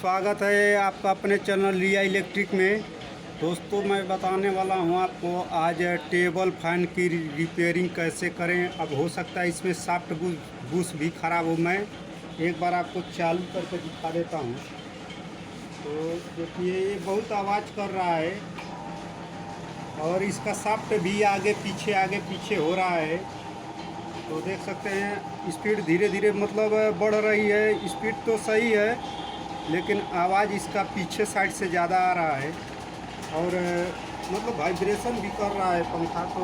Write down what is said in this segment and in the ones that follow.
स्वागत है आपका अपने चैनल रिया इलेक्ट्रिक में। दोस्तों मैं बताने वाला हूं आपको आज टेबल फैन की रिपेयरिंग कैसे करें। अब हो सकता है इसमें सॉफ्ट बुश भी ख़राब हो। मैं एक बार आपको चालू करके दिखा देता हूं। तो देखिए ये बहुत आवाज़ कर रहा है और इसका सॉफ्ट भी आगे पीछे हो रहा है। तो देख सकते हैं स्पीड धीरे धीरे मतलब बढ़ रही है। स्पीड तो सही है लेकिन आवाज़ इसका पीछे साइड से ज़्यादा आ रहा है और मतलब वाइब्रेशन भी कर रहा है पंखा। तो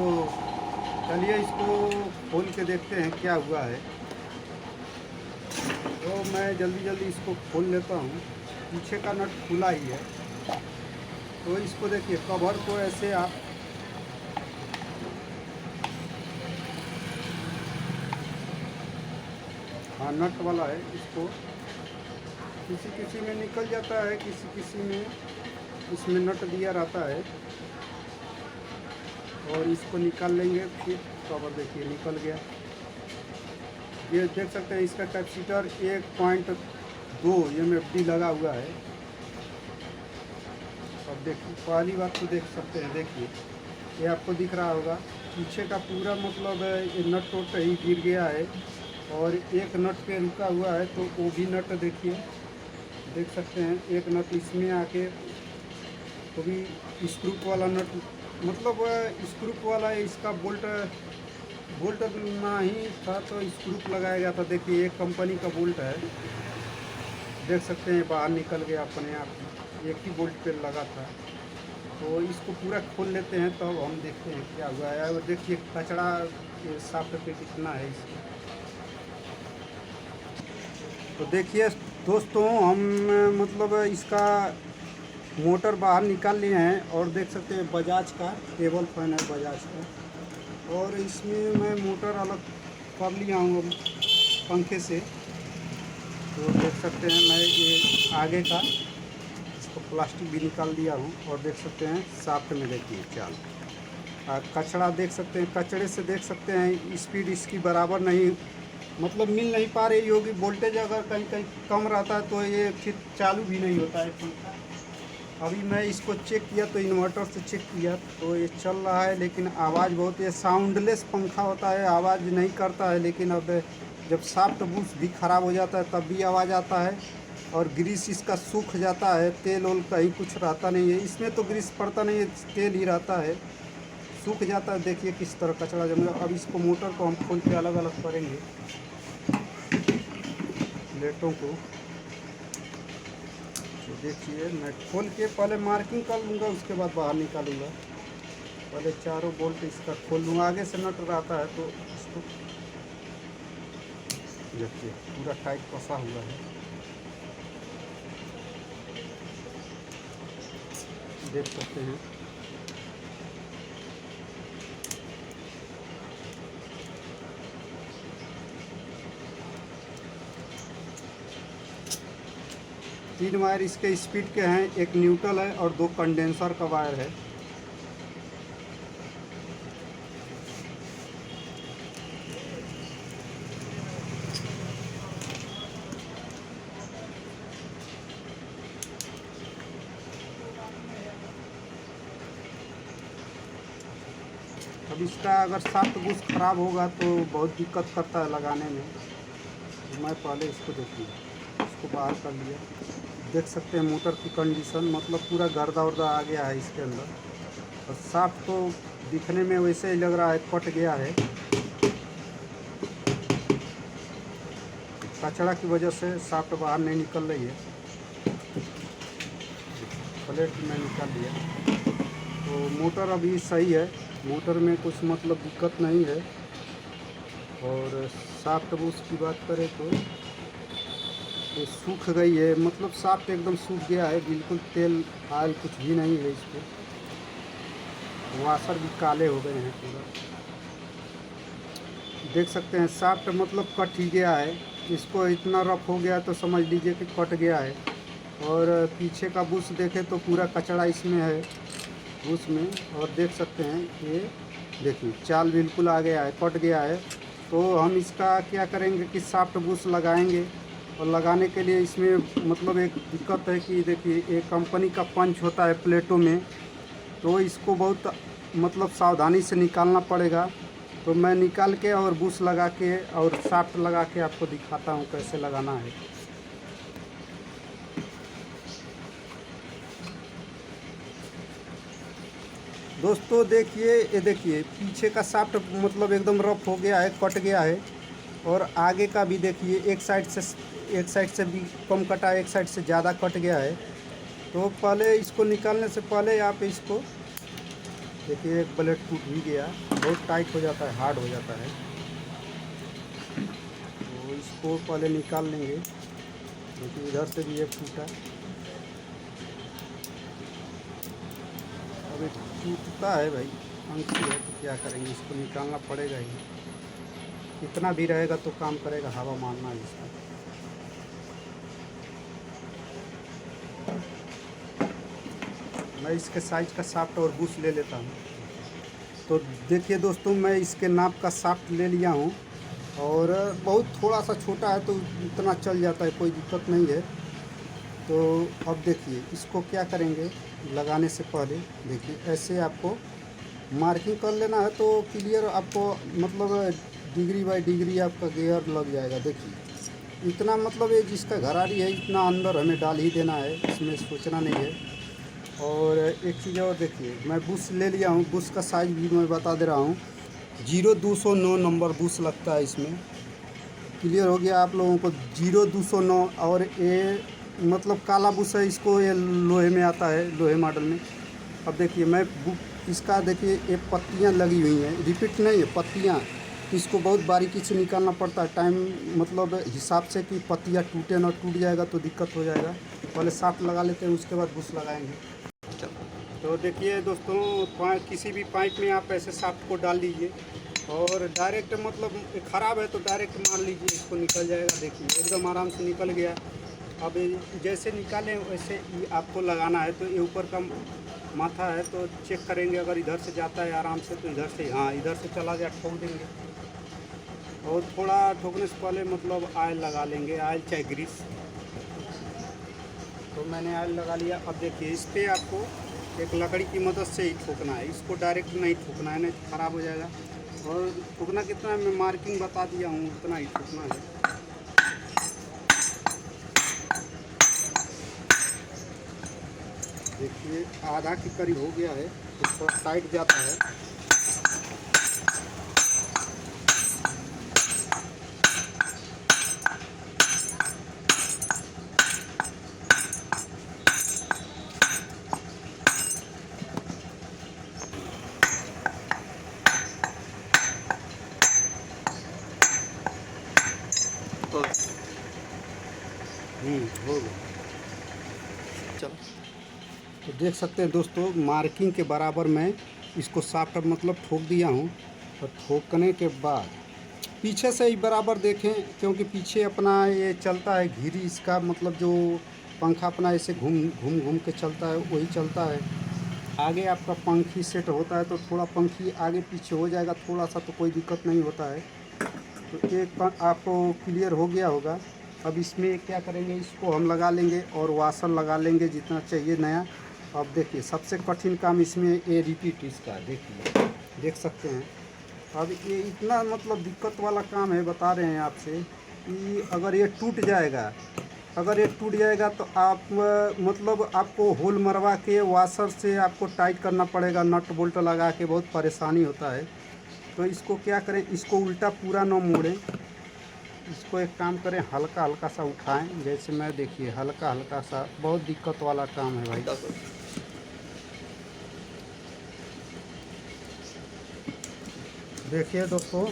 चलिए इसको खोल के देखते हैं क्या हुआ है। तो मैं जल्दी इसको खोल लेता हूँ। पीछे का नट खुला ही है। तो इसको देखिए कवर को ऐसे आप नट वाला है, इसको किसी में निकल जाता है, किसी में इसमें नट दिया रहता है और इसको निकाल लेंगे। फिर कवर देखिए निकल गया। ये देख सकते हैं इसका कैपेसिटर 1.2 MFD लगा हुआ है। अब देखिए पहली बात तो देख सकते हैं, देखिए ये आपको दिख रहा होगा पीछे का पूरा मतलब ये नट टोट ही गिर गया है और एक नट पे रुका हुआ है। तो वो भी नट देखिए देख सकते हैं, एक नट इसमें आके वो भी स्क्रू वाला नट मतलब स्क्रू वाला इसका बोल्ट ना ही था तो स्क्रू लगाया गया था। देखिए एक कंपनी का बोल्ट है, देख सकते हैं बाहर निकल गया अपने आप, एक ही बोल्ट पे लगा था। तो इसको पूरा खोल लेते हैं तब हम देखते हैं क्या हुआ है। और देखिए कचरा साफ पे कितना है इसका। तो देखिए दोस्तों हम मतलब इसका मोटर बाहर निकाल लिए हैं और देख सकते हैं बजाज का टेबल फैन है बजाज का। और इसमें मैं मोटर अलग कर लिया हूँ पंखे से। तो देख सकते हैं मैं ये आगे का इसको प्लास्टिक भी निकाल दिया हूँ और देख सकते हैं साफ्ट में देखिए चाल कचरा देख सकते हैं। कचड़े से देख सकते हैं स्पीड इसकी बराबर नहीं मतलब मिल नहीं पा रही होगी। वोल्टेज अगर कहीं कम रहता है तो ये फिर चालू भी नहीं होता है पंखा। अभी मैं इसको चेक किया तो इन्वर्टर से चेक किया तो ये चल रहा है लेकिन आवाज़ बहुत, ये साउंडलेस पंखा होता है, आवाज़ नहीं करता है। लेकिन अब जब सॉफ्ट बुश भी ख़राब हो जाता है तब भी आवाज़ आता है और ग्रीस इसका सूख जाता है। तेल ओल कहीं कुछ रहता नहीं है इसमें, तो ग्रीस पड़ता नहीं है, तेल ही रहता है, सूख जाता है। देखिए किस तरह कचरा जम गया। अब इसको मोटर को हम खोल के अलग अलग करेंगे प्लेटों को। तो देखिए मैं खोल के पहले मार्किंग कर लूँगा, उसके बाद बाहर निकालूँगा। पहले चारों बोल्ट इसका खोल लूँगा, आगे से नट रहता है तो इसको देखिए पूरा टाइट फंसा हुआ है, देख सकते हैं। तीन वायर इसके स्पीड के हैं, एक न्यूट्रल है और 2 कंडेंसर का वायर है। अब इसका अगर सॉफ्ट बुश ख़राब होगा तो बहुत दिक्कत करता है लगाने में। तो मैं पहले इसको देखिए इसको बाहर कर लिया। देख सकते हैं मोटर की कंडीशन मतलब पूरा गर्दा वर्दा आ गया है इसके अंदर और सॉफ्ट तो दिखने में वैसे ही लग रहा है कट गया है। कचरा की वजह से सॉफ्ट बाहर नहीं निकल रही है। प्लेट में निकाल लिया तो मोटर अभी सही है, मोटर में कुछ मतलब दिक्कत नहीं है। और सॉफ्ट बुश की बात करें तो ये सूख गई है, मतलब सॉफ्ट एकदम सूख गया है बिल्कुल, तेल ऑयल कुछ भी नहीं है इस पर। वाशर भी काले हो गए हैं पूरा, देख सकते हैं। सॉफ्ट मतलब कट ही गया है, इसको इतना रफ हो गया तो समझ लीजिए कि कट गया है। और पीछे का बुश देखें तो पूरा कचरा इसमें है बुश में। और देख सकते हैं ये देखिए चाल बिल्कुल आ गया है, कट गया है। तो हम इसका क्या करेंगे कि सॉफ्ट बुश लगाएंगे और लगाने के लिए इसमें मतलब एक दिक्कत है कि देखिए एक कंपनी का पंच होता है प्लेटों में, तो इसको बहुत मतलब सावधानी से निकालना पड़ेगा। तो मैं निकाल के और बुश लगा के और शाफ्ट लगा के आपको दिखाता हूँ कैसे लगाना है। दोस्तों देखिए, ये देखिए पीछे का शाफ्ट मतलब एकदम रफ हो गया है, कट गया है। और आगे का भी देखिए एक साइड से भी कम कटा है, एक साइड से ज़्यादा कट गया है। तो पहले इसको निकालने से पहले आप इसको देखिए, एक ब्लेड टूट भी गया, बहुत टाइट हो जाता है, हार्ड हो जाता है। तो इसको पहले निकाल लेंगे। देखिए इधर से भी एक टूटा, अब एक टूटता है भाई, पंखी है तो क्या करेंगे, इसको निकालना पड़ेगा ही। इतना भी रहेगा तो काम करेगा, हवा मारना है इसका। मैं इसके साइज का शाफ्ट और बुश ले लेता हूँ। तो देखिए दोस्तों, मैं इसके नाप का शाफ्ट ले लिया हूँ और बहुत थोड़ा सा छोटा है तो इतना चल जाता है, कोई दिक्कत नहीं है। तो अब देखिए इसको क्या करेंगे, लगाने से पहले देखिए ऐसे आपको मार्किंग कर लेना है, तो क्लियर आपको मतलब डिग्री बाई डिग्री आपका गियर लग जाएगा। देखिए इतना मतलब ये जिसका घरारी है इतना अंदर हमें डाल ही देना है, इसमें सोचना नहीं है। और एक चीज़ और देखिए, मैं बुश ले लिया हूँ, बुश का साइज़ भी मैं बता दे रहा हूँ। 0209 नंबर बुश लगता है इसमें। क्लियर हो गया आप लोगों को, 0209। और ये मतलब काला बुश है, इसको ये लोहे में आता है, लोहे मॉडल में। अब देखिए मैं बुक इसका देखिए ये पत्तियाँ लगी हुई हैं, रिपीट नहीं है, पत्तियाँ। इसको बहुत बारीकी से निकालना पड़ता है, टाइम मतलब हिसाब से कि पत्तियाँ टूटे ना, टूट जाएगा तो दिक्कत हो जाएगा। पहले शाफ्ट लगा लेते हैं, उसके बाद बुश लगाएंगे। तो देखिए दोस्तों, किसी भी पाइप में आप ऐसे शाफ्ट को डाल लीजिए और डायरेक्ट मतलब ख़राब है तो डायरेक्ट मार लीजिए, इसको निकल जाएगा। देखिए एकदम आराम से निकल गया। अब जैसे निकालें वैसे ही आपको लगाना है। तो ये ऊपर का माथा है तो चेक करेंगे, अगर इधर से जाता है आराम से तो इधर से, हाँ इधर से चला गया, ठोक देंगे। और थोड़ा ठोकने से पहले मतलब ऑयल लगा लेंगे, ऑयल चाहे ग्रीस। तो मैंने ऑयल लगा लिया। अब देखिए इस पर आपको एक लकड़ी की मदद से ही ठोकना है, इसको डायरेक्ट नहीं ठोकना है, नहीं तो ख़राब हो जाएगा। और ठोकना कितना है मैं मार्किंग बता दिया हूँ, उतना ही ठोकना है। देखिए आधा के करीब हो गया है, तो थोड़ा टाइट जाता है। हो गया। चलो, तो देख सकते हैं दोस्तों, मार्किंग के बराबर मैं इसको शाफ्ट मतलब ठोक दिया हूँ। और ठोकने के बाद पीछे से ही बराबर देखें, क्योंकि पीछे अपना ये चलता है घिरी, इसका मतलब जो पंखा अपना ऐसे घूम घूम घूम के चलता है वही चलता है। आगे आपका पंखी सेट होता है तो थोड़ा पंखी आगे पीछे हो जाएगा थोड़ा सा, तो कोई दिक्कत नहीं होता है। तो एक आपको क्लियर हो गया होगा। अब इसमें क्या करेंगे, इसको हम लगा लेंगे और वाशर लगा लेंगे जितना चाहिए नया। अब देखिए सबसे कठिन काम इसमें ये रिपीट इसका, देखिए देख सकते हैं। अब ये इतना मतलब दिक्कत वाला काम है, बता रहे हैं आपसे कि अगर ये टूट जाएगा, अगर ये टूट जाएगा तो आप मतलब आपको होल मरवा के वाशर से आपको टाइट करना पड़ेगा, नट बोल्ट लगा के, बहुत परेशानी होता है। तो इसको क्या करें, इसको उल्टा पूरा न मोड़ें, इसको एक काम करें, हल्का हल्का सा उठाएं। जैसे मैं देखिए हल्का हल्का सा, बहुत दिक्कत वाला काम है भाई। देखिए दोस्तों,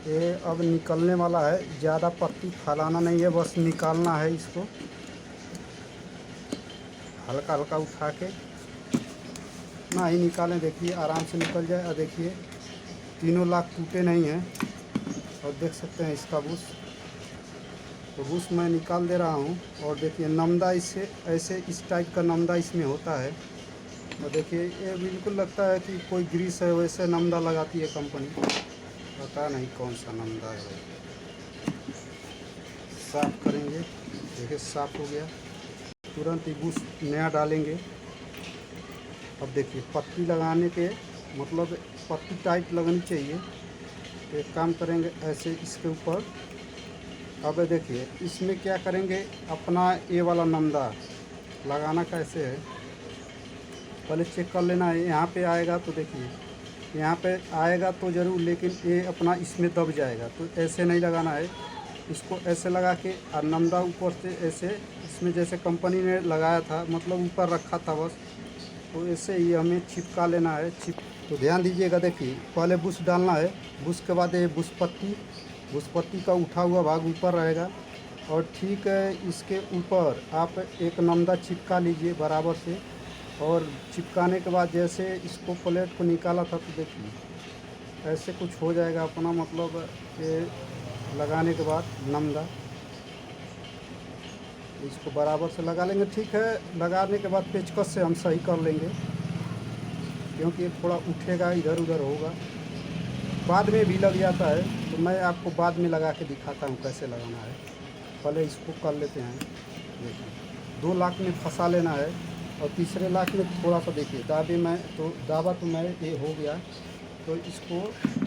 ये अब निकलने वाला है, ज़्यादा पत्ती फैलाना नहीं है, बस निकालना है इसको हल्का हल्का उठा के ना ही निकालें। देखिए आराम से निकल जाए। और देखिए तीनों लाख टूटे नहीं हैं। और देख सकते हैं इसका बुश, तो बुश मैं निकाल दे रहा हूँ। और देखिए नमदा इससे ऐसे इस टाइप का नमदा इसमें होता है। और देखिए ये बिल्कुल लगता है कि कोई ग्रीस है, वैसे नमदा लगाती है कंपनी, पता नहीं कौन सा नमदा है। साफ करेंगे। देखिए साफ हो गया, तुरंत ही बुश नया डालेंगे। अब देखिए पत्ती लगाने के मतलब पत्ती टाइट लगनी चाहिए। एक काम करेंगे ऐसे इसके ऊपर। अब देखिए इसमें क्या करेंगे, अपना ये वाला नमदा लगाना कैसे है पहले चेक कर लेना है। यहाँ पे आएगा तो देखिए यहाँ पे आएगा तो ज़रूर, लेकिन ये अपना इसमें दब जाएगा, तो ऐसे नहीं लगाना है। इसको ऐसे लगा के और नमदा ऊपर से ऐसे इसमें जैसे कंपनी ने लगाया था, मतलब ऊपर रखा था बस, तो ऐसे ही हमें चिपका लेना है। तो ध्यान दीजिएगा, देखिए पहले बुश डालना है, बुश के बाद ये बुश पत्ती का उठा हुआ भाग ऊपर रहेगा, और ठीक है इसके ऊपर आप एक नमदा चिपका लीजिए बराबर से। और चिपकाने के बाद जैसे इसको प्लेट को निकाला था तो देखिए ऐसे कुछ हो जाएगा अपना, मतलब ये लगाने के बाद नमदा इसको बराबर से लगा लेंगे। ठीक है, लगाने के बाद पेचकस से हम सही कर लेंगे, क्योंकि ये थोड़ा उठेगा, इधर उधर होगा, बाद में भी लग जाता है। तो मैं आपको बाद में लगा के दिखाता हूँ कैसे लगाना है। पहले इसको कर लेते हैं। देखिए 2 लाख में फंसा लेना है, और तीसरे लाख में थोड़ा सा देखिए दावा तो मैं ये हो गया। तो इसको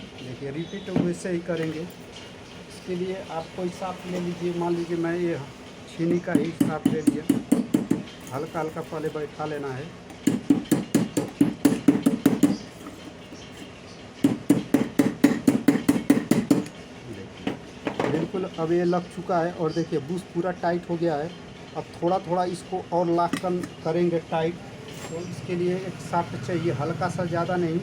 देखिए रिपीट वैसे ही करेंगे। इसके लिए आप कोई साफ ले लीजिए, मान लीजिए मैं ये चीनी का ही साफ ले लिया। हल्का हल्का पहले बैठा लेना है। देखिए बिल्कुल अब ये लग चुका है, और देखिए बुश पूरा टाइट हो गया है। अब थोड़ा थोड़ा इसको और लाख करेंगे टाइट। तो इसके लिए एक साफ्ट चाहिए, हल्का सा, ज़्यादा नहीं,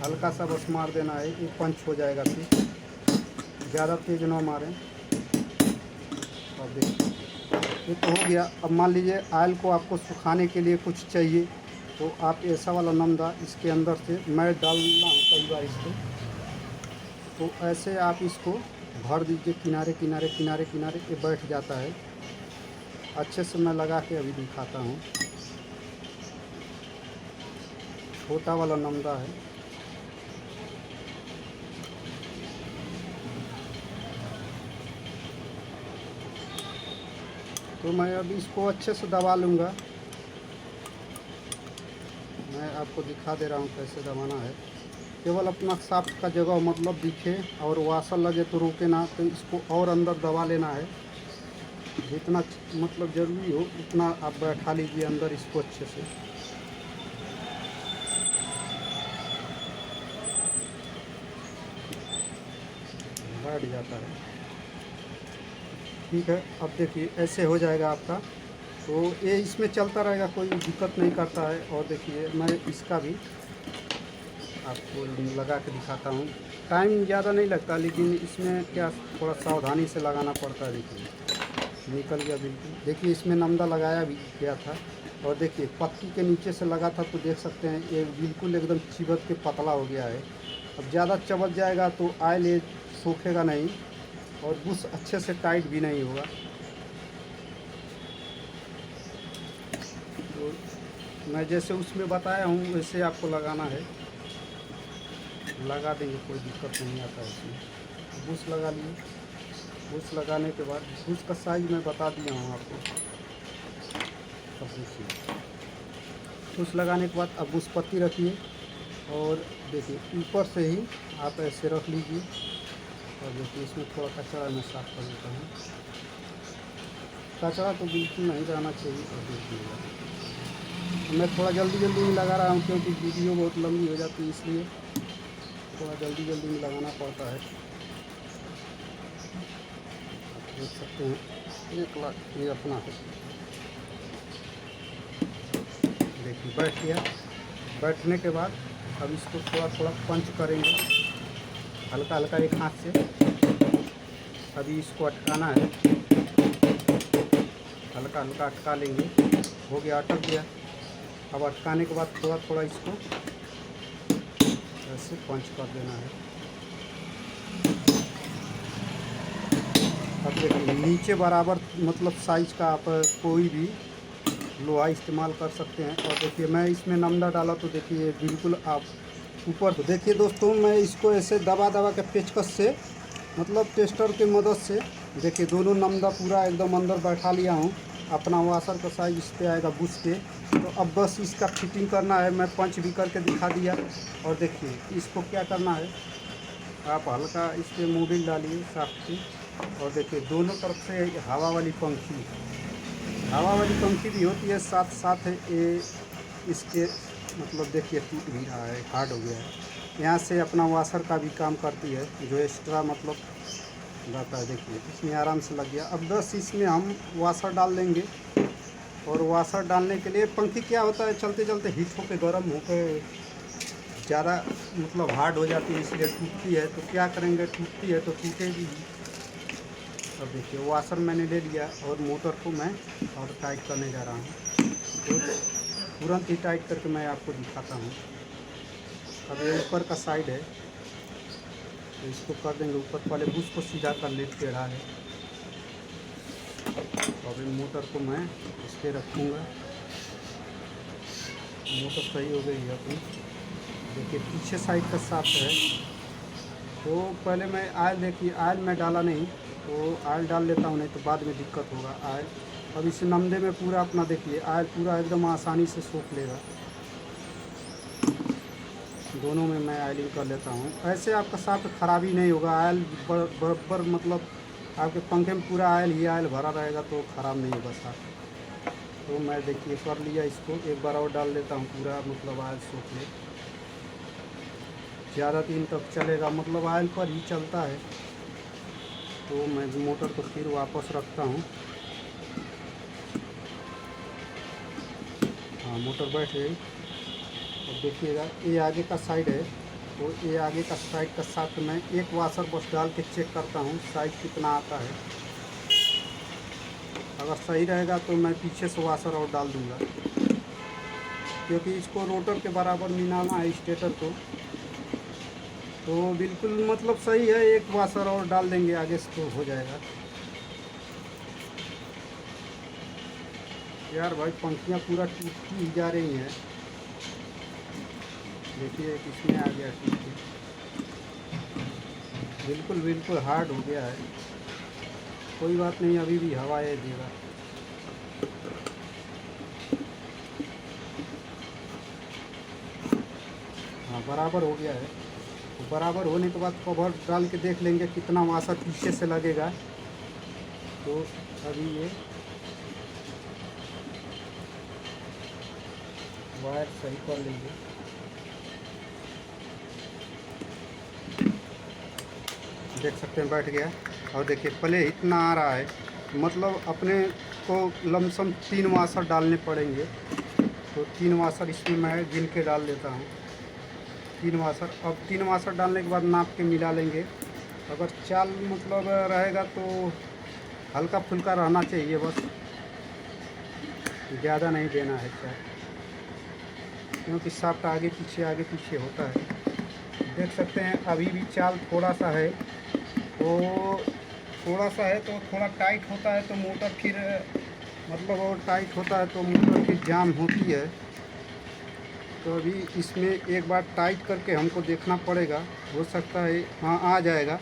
हल्का सा बस मार देना है, ये पंच हो जाएगा। फिर ज़्यादा तेज ना मारें। अब देखिए ये तो हो गया। अब मान लीजिए ऑयल को आपको सुखाने के लिए कुछ चाहिए, तो आप ऐसा वाला नमदा इसके अंदर से मैं डालना हूँ कई बार इसको, तो ऐसे आप इसको भर दीजिए किनारे किनारे किनारे किनारे, ये बैठ जाता है अच्छे से। मैं लगा के अभी दिखाता हूँ। छोटा वाला नमदा है। तो मैं अभी इसको अच्छे से दबा लूँगा। मैं आपको दिखा दे रहा हूँ कैसे दबाना है। केवल अपना साफ्ट का जगह मतलब दिखे और वाशर लगे तो रोके ना, तो इसको और अंदर दबा लेना है। जितना मतलब ज़रूरी हो उतना आप बैठा लीजिए अंदर इसको अच्छे से। बैठ जाता है। ठीक है, अब देखिए ऐसे हो जाएगा आपका। तो ये इसमें चलता रहेगा, कोई दिक्कत नहीं करता है। और देखिए मैं इसका भी आपको लगा के दिखाता हूँ। टाइम ज़्यादा नहीं लगता, लेकिन इसमें क्या थोड़ा सावधानी से लगाना पड़ता है। देखिए निकल गया बिल्कुल। देखिए इसमें नमदा लगाया भी गया था, और देखिए पत्ती के नीचे से लगा था, तो देख सकते हैं ये बिल्कुल एकदम चिबक के पतला हो गया है। अब ज़्यादा चबक जाएगा तो ऑयल ये सूखेगा नहीं, और बुश अच्छे से टाइट भी नहीं होगा। तो मैं जैसे उसमें बताया हूँ वैसे आपको लगाना है, लगा देंगे, कोई दिक्कत नहीं आता है इसमें। बुश लगा लिए, बुश लगाने के बाद बुश का साइज मैं बता दिया हूँ आपको। अब देखिए बुश लगाने के बाद अब बुश पत्ती रखिए, और देखिए ऊपर से ही आप ऐसे रख लीजिए। और देखिए इसमें थोड़ा कचरा मैं साफ कर देता हूँ। कचरा तो बिल्कुल नहीं रहना चाहिए। और देखिएगा मैं थोड़ा जल्दी में लगा रहा हूँ, क्योंकि वीडियो बहुत लंबी हो जाती है, इसलिए थोड़ा जल्दी में लगाना पड़ता है। आप देख सकते हैं 1 लाख ये अपना है। देखिए बैठ गया। बैठने के बाद अब इसको थोड़ा थोड़ा पंच करेंगे, हल्का हल्का एक हाथ से। अभी इसको अटकाना है, हल्का हल्का अटका लेंगे। हो गया, अटक गया। अब अटकाने के बाद थोड़ा थोड़ा इसको ऐसे पंच कर देना है। अब देखिए नीचे बराबर मतलब साइज का आप कोई भी लोहा इस्तेमाल कर सकते हैं। और देखिए मैं इसमें नमदा डाला, तो देखिए बिल्कुल आप ऊपर। तो देखिए दोस्तों मैं इसको ऐसे दबा दबा के पेचकस से मतलब टेस्टर की मदद से देखिए दोनों नमदा पूरा एकदम अंदर बैठा लिया हूँ। अपना वाशर का साइज इस पे आएगा बुश पे। तो अब बस इसका फिटिंग करना है, मैं पंच भी करके दिखा दिया। और देखिए इसको क्या करना है, आप हल्का इस पर मोबिल डालिए साफ्ट की। और देखिए दोनों तरफ से हवा वाली पंखी भी होती है, साथ साथ ये इसके मतलब देखिए टूट भी रहा है, हार्ड हो गया है। यहाँ से अपना वाशर का भी काम करती है, जो एक्स्ट्रा मतलब रहता है। देखिए इसमें आराम से लग गया। अब बस इसमें हम वाशर डाल देंगे। और वाशर डालने के लिए पंखी क्या होता है, चलते चलते हीट होकर गर्म होकर ज़्यादा मतलब हार्ड हो जाती है, इसलिए टूटती है। तो क्या करेंगे, टूटती है तो टूटेगी। अब देखिए वाशर मैंने ले लिया और मोटर को मैं और टाइट करने जा रहा हूँ। तो तुरंत ही टाइट करके मैं आपको दिखाता हूँ। अब ये ऊपर का साइड है, तो इसको कर देंगे ऊपर। पहले बुश को सीधा कर ले, टेढ़ा है। तो अभी मोटर को मैं इस पर रखूँगा। मोटर सही हो गई है अपनी। देखिए पीछे साइड का साफ है। तो पहले मैं आयल, देखिए आयल मैं डाला नहीं, तो आयल डाल लेता हूँ, नहीं तो बाद में दिक्कत होगा आयल। अब इस नमदे में पूरा अपना देखिए आयल पूरा एकदम आसानी से सोख लेगा। दोनों में मैं आयलिंग कर लेता हूँ। ऐसे आपका साथ ख़राबी नहीं होगा। आयल बराबर मतलब आपके पंखे में पूरा आयल ही आयल भरा रहेगा, तो ख़राब नहीं होगा साथ। तो मैं देखिए कर लिया इसको, एक बार और डाल लेता हूँ पूरा मतलब आयल सोख ले। ज़्यादा दिन तक चलेगा, मतलब आयल पर ही चलता है। तो मैं मोटर को फिर वापस रखता हूँ। हाँ मोटर बैठ गई। अब देखिएगा ये आगे का साइड है, तो ये आगे का साइड का साथ मैं एक वाशर बस डाल के चेक करता हूँ साइज कितना आता है। अगर सही रहेगा तो मैं पीछे से वाशर और डाल दूँगा, क्योंकि इसको रोटर के बराबर मिलाना है स्टेटर को। तो बिल्कुल मतलब सही है, एक वाशर और डाल देंगे आगे से तो हो जाएगा। यार भाई पंखियाँ पूरा टूटती ही जा रही हैं। देखिए किसमें आ गया टूट के, बिल्कुल हार्ड हो गया है। कोई बात नहीं, अभी भी हवा है देगा। हाँ बराबर हो गया है। तो बराबर होने के बाद कवर डाल के देख लेंगे कितना वाशर पीछे से लगेगा। तो अभी ये वायर सही कर लेंगे। देख सकते हैं बैठ गया। और देखिए प्ले इतना आ रहा है, मतलब अपने को लमसम 3 वाशर डालने पड़ेंगे। तो 3 वाशर इसमें मैं गिन के डाल देता हूँ, 3 वाशर। अब 3 वाशर डालने के बाद नाप के मिला लेंगे। अगर चाल मतलब रहेगा तो हल्का फुल्का रहना चाहिए, बस ज़्यादा नहीं देना है चाल, क्योंकि साफ्ट आगे पीछे होता है। देख सकते हैं अभी भी चाल थोड़ा सा है, तो थोड़ा टाइट होता है तो मोटर फिर मतलब और टाइट होता है तो मोटर फिर जाम होती है। तो अभी इसमें एक बार टाइट करके हमको देखना पड़ेगा, हो सकता है हाँ आ जाएगा।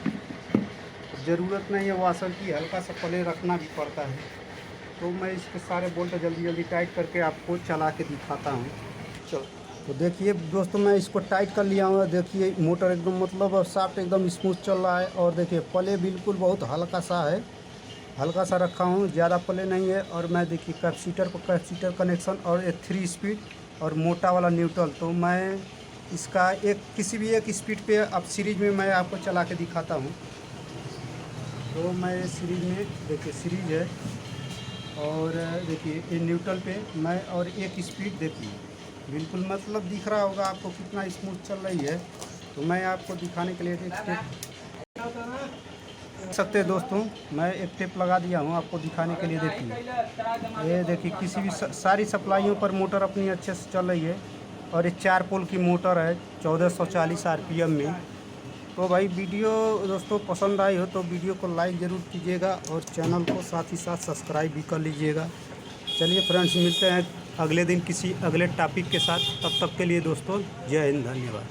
ज़रूरत नहीं है वाशर की, हल्का सा प्ले रखना भी पड़ता है। तो मैं इसके सारे बोल्ट जल्दी टाइट करके आपको चला के दिखाता हूँ। चलो तो देखिए दोस्तों, मैं इसको टाइट कर लिया हूँ। देखिए मोटर एकदम मतलब साफ्ट एकदम स्मूथ चल रहा है। और देखिए प्ले बिल्कुल बहुत हल्का सा है, हल्का सा रखा हूँ, ज़्यादा प्ले नहीं है। और मैं देखिए कैपेसिटर कनेक्शन और एक 3 स्पीड और मोटा वाला न्यूट्रल। तो मैं इसका किसी भी एक स्पीड पे अब सीरीज में मैं आपको चला के दिखाता हूँ। तो मैं सीरीज में देखिए सीरीज है, और देखिए ये न्यूट्रल पे मैं, और एक स्पीड देखिए बिल्कुल मतलब दिख रहा होगा आपको कितना स्मूथ चल रही है। तो मैं आपको दिखाने के लिए देख सकते हैं दोस्तों, मैं एक टेप लगा दिया हूँ आपको दिखाने के लिए। देखिए ये देखिए किसी भी सारी सप्लाइयों पर मोटर अपनी अच्छे से चल रही है। और ये 4 पोल की मोटर है 1440 RPM में। तो भाई वीडियो दोस्तों पसंद आई हो तो वीडियो को लाइक ज़रूर कीजिएगा, और चैनल को साथ ही साथ सब्सक्राइब भी कर लीजिएगा। चलिए फ्रेंड्स, मिलते हैं अगले दिन किसी अगले टॉपिक के साथ। तब तक के लिए दोस्तों जय हिंद, धन्यवाद।